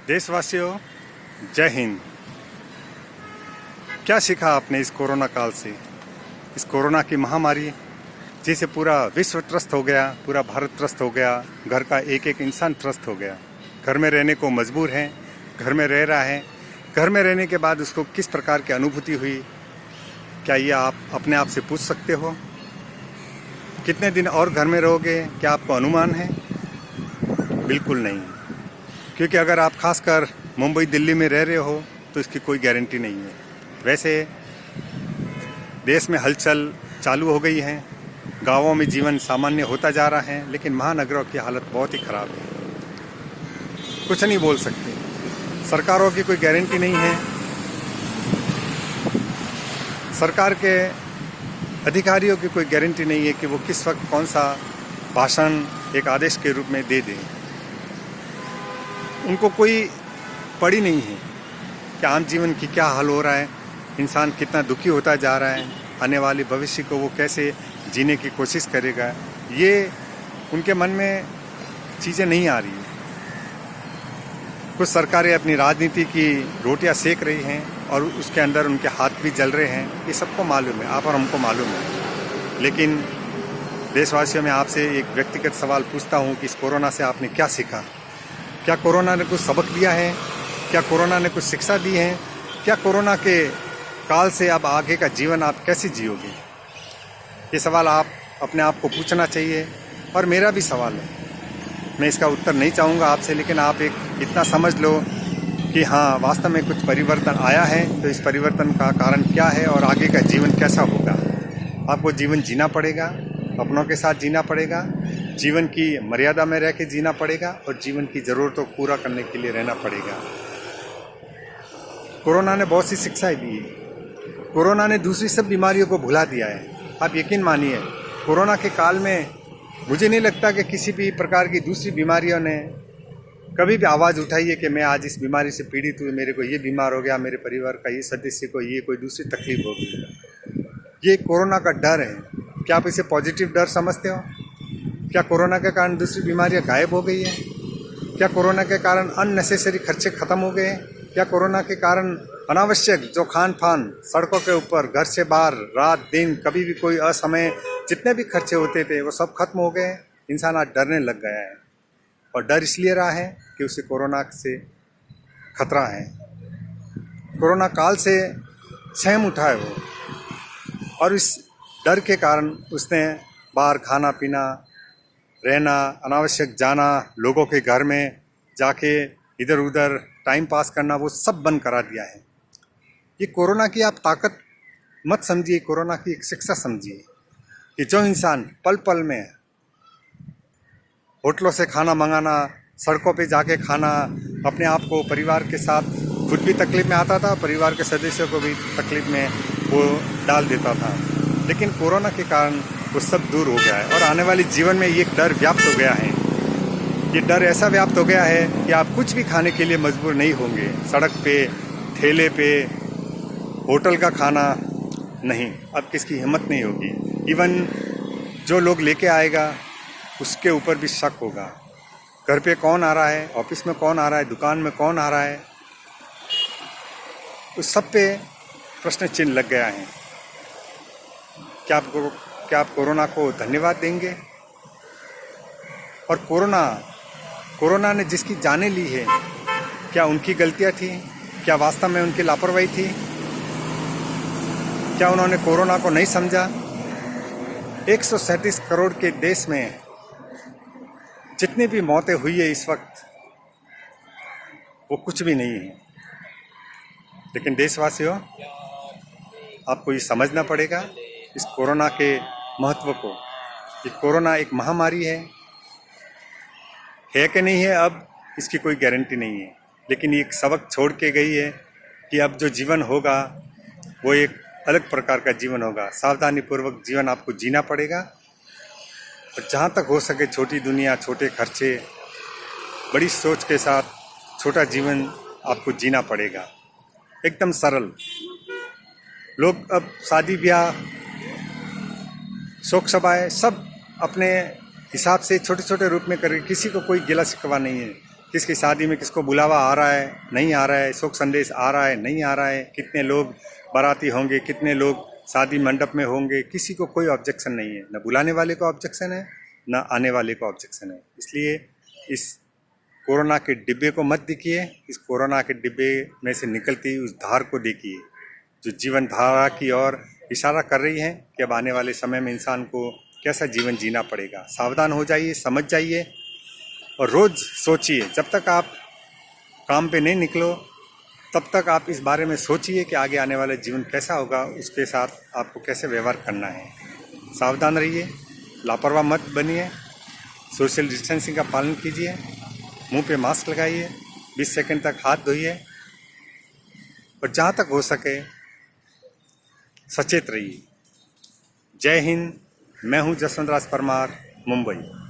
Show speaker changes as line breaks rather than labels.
देशवासियों, जय हिंद। क्या सीखा आपने इस कोरोना काल से? इस कोरोना की महामारी जिसे पूरा विश्व त्रस्त हो गया, पूरा भारत त्रस्त हो गया, घर का एक एक इंसान त्रस्त हो गया। घर में रहने को मजबूर है, घर में रह रहा है। घर में रहने के बाद उसको किस प्रकार की अनुभूति हुई, क्या ये आप अपने आप से पूछ सकते हो? कितने दिन और घर में रहोगे, क्या आपको अनुमान है? बिल्कुल नहीं, क्योंकि अगर आप खासकर मुंबई दिल्ली में रह रहे हो तो इसकी कोई गारंटी नहीं है। वैसे देश में हलचल चालू हो गई है, गांवों में जीवन सामान्य होता जा रहा है, लेकिन महानगरों की हालत बहुत ही ख़राब है। कुछ नहीं बोल सकते, सरकारों की कोई गारंटी नहीं है। सरकार के अधिकारियों की कोई गारंटी नहीं है कि वो किस वक्त कौन सा भाषण एक आदेश के रूप में दे दें। उनको कोई पड़ी नहीं है कि आम जीवन की क्या हाल हो रहा है, इंसान कितना दुखी होता जा रहा है, आने वाले भविष्य को वो कैसे जीने की कोशिश करेगा, ये उनके मन में चीज़ें नहीं आ रही हैं। कुछ सरकारें अपनी राजनीति की रोटियां सेक रही हैं और उसके अंदर उनके हाथ भी जल रहे हैं, ये सबको मालूम है, आप और हमको मालूम है। लेकिन देशवासियों, मैं आपसे एक व्यक्तिगत सवाल पूछता हूँ कि इस कोरोना से आपने क्या सीखा? क्या कोरोना ने कुछ सबक दिया है? क्या कोरोना ने कुछ शिक्षा दी है? क्या कोरोना के काल से अब आगे का जीवन आप कैसे जियोगे? ये सवाल आप अपने आप को पूछना चाहिए, और मेरा भी सवाल है। मैं इसका उत्तर नहीं चाहूँगा आपसे, लेकिन आप एक इतना समझ लो कि हाँ, वास्तव में कुछ परिवर्तन आया है, तो इस परिवर्तन का कारण क्या है और आगे का जीवन कैसा होगा। आपको जीवन जीना पड़ेगा, अपनों के साथ जीना पड़ेगा, जीवन की मर्यादा में रह के जीना पड़ेगा, और जीवन की ज़रूरतों को पूरा करने के लिए रहना पड़ेगा। कोरोना ने बहुत सी शिक्षाएं दी है। कोरोना ने दूसरी सब बीमारियों को भुला दिया है। आप यकीन मानिए, कोरोना के काल में मुझे नहीं लगता कि किसी भी प्रकार की दूसरी बीमारियों ने कभी भी आवाज़ उठाई है कि मैं आज इस बीमारी से पीड़ित हुई, मेरे को ये बीमार हो गया, मेरे परिवार का ये सदस्य को ये कोई दूसरी तकलीफ हो गई। ये कोरोना का डर है। क्या आप इसे पॉजिटिव डर समझते हो? क्या कोरोना के कारण दूसरी बीमारियां गायब हो गई है? क्या कोरोना के कारण अननेसेसरी खर्चे खत्म हो गए? क्या कोरोना के कारण अनावश्यक जो खान पान, सड़कों के ऊपर, घर से बाहर, रात दिन, कभी भी कोई असमय जितने भी खर्चे होते थे वो सब खत्म हो गए? इंसान आज डरने लग गया है, और डर इसलिए रहा है कि उसे कोरोना से खतरा है। कोरोना काल से सहम उठा है वो, और इस डर के कारण उसने बाहर खाना पीना, रहना, अनावश्यक जाना, लोगों के घर में जाके इधर उधर टाइम पास करना, वो सब बंद करा दिया है। ये कोरोना की आप ताकत मत समझिए, कोरोना की एक शिक्षा समझिए कि जो इंसान पल पल में होटलों से खाना मंगाना, सड़कों पे जाके खाना, अपने आप को परिवार के साथ खुद भी तकलीफ में आता था, परिवार के सदस्यों को भी तकलीफ में वो डाल देता था, लेकिन कोरोना के कारण वो सब दूर हो गया है। और आने वाले जीवन में ये डर व्याप्त हो गया है। ये डर ऐसा व्याप्त हो गया है कि आप कुछ भी खाने के लिए मजबूर नहीं होंगे। सड़क पे, ठेले पे, होटल का खाना नहीं, अब किसकी हिम्मत नहीं होगी। इवन जो लोग लेके आएगा उसके ऊपर भी शक होगा। घर पे कौन आ रहा है, ऑफिस में कौन आ रहा है, दुकान में कौन आ रहा है, उस सब पे प्रश्न चिन्ह लग गया है। क्या आप कोरोना को धन्यवाद देंगे? और कोरोना ने जिसकी जानें ली है, क्या उनकी गलतियां थी? क्या वास्तव में उनकी लापरवाही थी? क्या उन्होंने कोरोना को नहीं समझा? 137 करोड़ के देश में जितनी भी मौतें हुई है इस वक्त, वो कुछ भी नहीं है। लेकिन देशवासियों, आपको ये समझना पड़ेगा इस कोरोना के महत्व को। ये कोरोना एक महामारी है कि नहीं है, अब इसकी कोई गारंटी नहीं है, लेकिन ये एक सबक छोड़ के गई है कि अब जो जीवन होगा वो एक अलग प्रकार का जीवन होगा। सावधानीपूर्वक जीवन आपको जीना पड़ेगा, और जहाँ तक हो सके छोटी दुनिया, छोटे खर्चे, बड़ी सोच के साथ छोटा जीवन आपको जीना पड़ेगा, एकदम सरल। लोग अब शादी ब्याह, शोक सभाएं सब अपने हिसाब से छोटे छोटे रूप में करें, किसी को कोई गिला शिकवा नहीं है। किसकी शादी में किसको बुलावा आ रहा है नहीं आ रहा है, शोक संदेश आ रहा है नहीं आ रहा है, कितने लोग बाराती होंगे, कितने लोग शादी मंडप में होंगे, किसी को कोई ऑब्जेक्शन नहीं है। न बुलाने वाले को ऑब्जेक्शन है, न आने वाले को ऑब्जेक्शन है। इसलिए इस कोरोना के डिब्बे को मत देखिए, इस कोरोना के डिब्बे में से निकलती उस धार को देखिए जो जीवन धारा की ओर इशारा कर रही है कि अब आने वाले समय में इंसान को कैसा जीवन जीना पड़ेगा। सावधान हो जाइए, समझ जाइए और रोज़ सोचिए। जब तक आप काम पे नहीं निकलो तब तक आप इस बारे में सोचिए कि आगे आने वाला जीवन कैसा होगा, उसके साथ आपको कैसे व्यवहार करना है। सावधान रहिए, लापरवाह मत बनिए, सोशल डिस्टेंसिंग का पालन कीजिए, मुंह पे मास्क लगाइए, 20 सेकंड तक हाथ धोइए और जहाँ तक हो सके सचेत रहिए। जय हिंद। मैं हूँ जसवंत राज परमार, मुंबई।